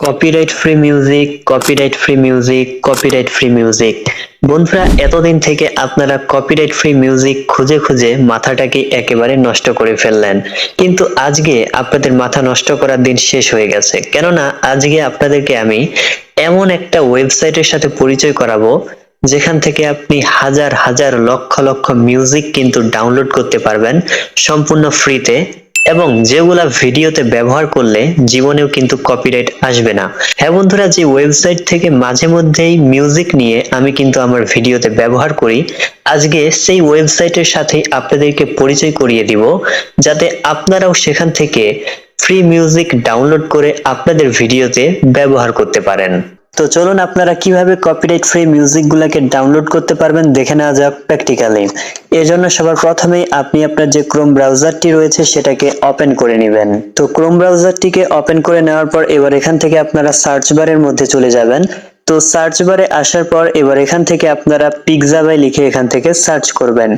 Copyright free music, copyright free music, copyright free music. বন্ধুরা, এতদিন থেকে আপনারা কপিরাইট ফ্রি মিউজিক খুঁজে খুঁজে মাথাটাকে একেবারে নষ্ট করে ফেললেন, কিন্তু আজকে আপনাদের মাথা নষ্ট করার দিন শেষ হয়ে গেছে। কেননা আজকে আপনাদেরকে আমি এমন একটা ওয়েবসাইটের সাথে পরিচয় করাবো যেখান থেকে আপনি হাজার হাজার লক্ষ লক্ষ মিউজিক কিন্তু ডাউনলোড করতে পারবেন সম্পূর্ণ ফ্রিতে, এবং যেগুলা ভিডিওতে ব্যবহার করলে জীবনেও কিন্তু কপিরাইট আসবে না। হ্যাঁ বন্ধুরা, যে ওয়েবসাইট থেকে মাঝে মধ্যেই মিউজিক নিয়ে আমি কিন্তু আমার ভিডিওতে ব্যবহার করি, আজকে সেই ওয়েবসাইটের সাথে আপনাদেরকে পরিচয় করিয়ে দিব, যাতে আপনারাও সেখান থেকে ফ্রি মিউজিক ডাউনলোড করে আপনাদের ভিডিওতে ব্যবহার করতে পারেন। তো চলুন আপনারা কিভাবে কপিরাইট ফ্রি মিউজিক গুলাকে ডাউনলোড করতে পারবেন দেখে নেওয়া যাক প্র্যাকটিক্যালি। এর জন্য সবার প্রথমেই আপনি আপনার যে ক্রোম ব্রাউজারটি রয়েছে সেটাকে ওপেন করে নেবেন। তো ক্রোম ব্রাউজারটিকে ওপেন করে নেওয়ার পর এবার এখান থেকে আপনারা সার্চ বারের মধ্যে চলে যাবেন। তো সার্চ বারে আসার পর এবার এখান থেকে আপনারা পিক্সাবাই লিখে এখান থেকে সার্চ করবেন।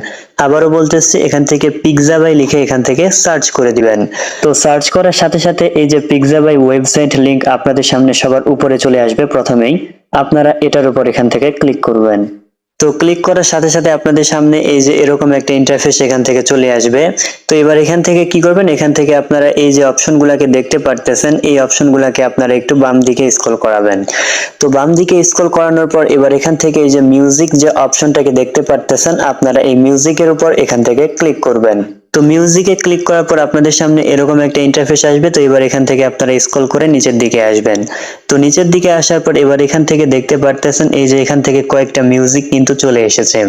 আবারও বলতেছি, এখান থেকে পিক্সাবাই লিখে এখান থেকে সার্চ করে দিবেন। তো সার্চ করার সাথে সাথে এই যে পিক্সাবাই ওয়েবসাইট লিংক আপনাদের সামনে সবার উপরে চলে আসবে। প্রথমেই আপনারা এটার উপর এখান থেকে ক্লিক করবেন। তো ক্লিক করার সাথে সাথে আপনাদের সামনে এই যে এরকম একটা ইন্টারফেস এখান থেকে চলে আসবে। তো এবার এখান থেকে কি করবেন, এখান থেকে আপনারা এই যে অপশনগুলোকে দেখতে পারতেছেন, এই অপশনগুলোকে আপনারা একটু বাম দিকে স্ক্রল করাবেন। তো বাম দিকে স্ক্রল করানোর পর এবার এখান থেকে এই যে মিউজিক যে অপশনটাকে দেখতে পারতেছেন, আপনারা এই মিউজিকের উপর এখান থেকে ক্লিক করবেন। তো মিউজিকে ক্লিক করার পর আপনাদের সামনে এরকম একটা ইন্টারফেস আসবে। তো এবার এখান থেকে আপনারা স্ক্রল করে নিচের দিকে আসবেন। তো নিচের দিকে আসার পর এবার এখান থেকে দেখতে পারতেছেন এই যে এখান থেকে কয়েকটা মিউজিক কিন্তু চলে এসেছে।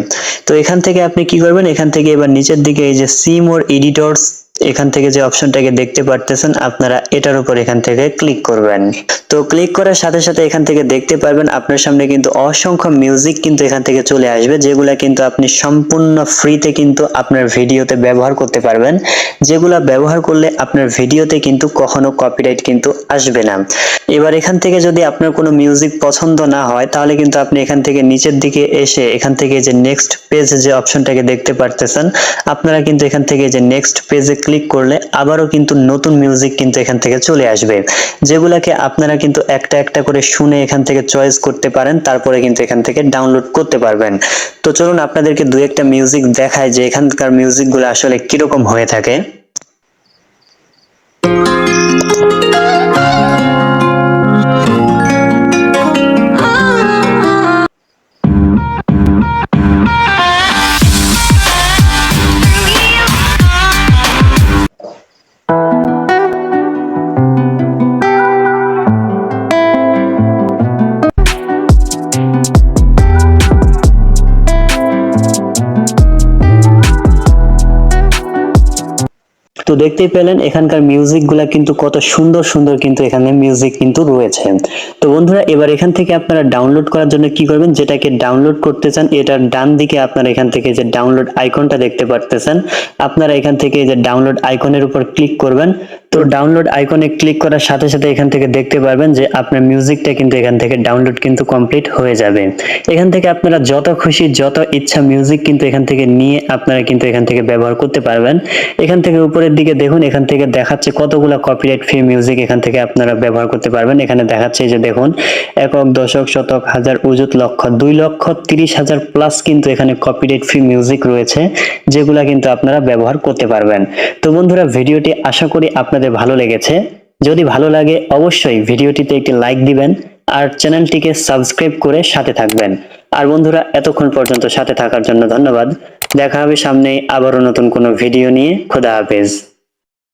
তো এখান থেকে আপনি কি করবেন, এখান থেকে এবার নিচের দিকে এই যে সি মোর এডিটরস এখান থেকে যে অপশনটাকে দেখতে পারতেছেন, আপনারা এটার উপর এখান থেকে ক্লিক করবেন। তো ক্লিক করার সাথে সাথে এখান থেকে দেখতে পারবেন আপনার সামনে কিন্তু অসংখ্য মিউজিক কিন্তু এখান থেকে চলে আসবে, যেগুলা কিন্তু আপনি সম্পূর্ণ ফ্রিতে কিন্তু আপনার ভিডিওতে ব্যবহার করতে পারবেন, যেগুলা ব্যবহার করলে আপনার ভিডিওতে কিন্তু কখনো কপিরাইট কিন্তু আসবে না। এবার এখান থেকে যদি আপনার কোনো মিউজিক পছন্দ না হয়, তাহলে কিন্তু আপনি এখান থেকে নিচের দিকে এসে এখান থেকে যে নেক্সট পেজ যে অপশনটাকে দেখতে পারতেছেন, আপনারা কিন্তু এখান থেকে যে নেক্সট পেজে ক্লিক করলে আবারও কিন্তু নতুন মিউজিক কিন্তু এখান থেকে চলে আসবে, যেগুলাকে আপনারা কিন্তু একটা একটা করে শুনে এখান থেকে চয়েস করতে পারেন, তারপরে কিন্তু এখান থেকে ডাউনলোড করতে পারবেন। তো চলুন আপনাদেরকে দু একটা মিউজিক দেখায় যে এখানকার মিউজিকগুলো আসলে কিরকম হয়ে থাকে। তো দেখতেই পেলেন এখানকার মিউজিক গুলা কিন্তু কত সুন্দর সুন্দর কিন্তু এখানে মিউজিক কিন্তু রয়েছে। তো বন্ধুরা, এবার এখান থেকে আপনারা ডাউনলোড করার জন্য কি করবেন, যেটাকে ডাউনলোড করতে চান এটার ডান দিকে আপনারা এখান থেকে যে ডাউনলোড আইকনটা দেখতে পারতেছেন, আপনারা এখান থেকে যে ডাউনলোড আইকনের উপর ক্লিক করবেন। তো ডাউনলোড আইকনে ক্লিক করার সাথে সাথে এখান থেকে দেখতে পারবেন যে আপনার মিউজিকটা কিন্তু এখান থেকে ডাউনলোড কিন্তু কমপ্লিট হয়ে যাবে। এখান থেকে আপনারা যত খুশি যত ইচ্ছা মিউজিক কিন্তু এখান থেকে নিয়ে আপনারা কিন্তু এখান থেকে ব্যবহার করতে পারবেন। এখান থেকে উপরের দিকে দেখুন, এখান থেকে দেখাচ্ছে কতগুলো কপিরাইট ফ্রি মিউজিক এখান থেকে আপনারা ব্যবহার করতে পারবেন। এখানে দেখাচ্ছে যে দেখুন, একক, দশক, শতক, হাজার, অযুত, লক্ষ, 2,30,000 প্লাস কিন্তু এখানে কপিরাইট ফ্রি মিউজিক রয়েছে, যেগুলা কিন্তু আপনারা ব্যবহার করতে পারবেন। তো বন্ধুরা, ভিডিওটি আশা করি আপনাদের ভালো লেগেছে। যদি ভালো লাগে অবশ্যই ভিডিওটিতে একটি লাইক দিবেন আর চ্যানেলটিকে সাবস্ক্রাইব করে সাথে থাকবেন। আর বন্ধুরা, এতক্ষণ পর্যন্ত সাথে থাকার জন্য ধন্যবাদ। দেখা হবে সামনে আবারও নতুন কোনো ভিডিও নিয়ে। খোদা হাফেজ।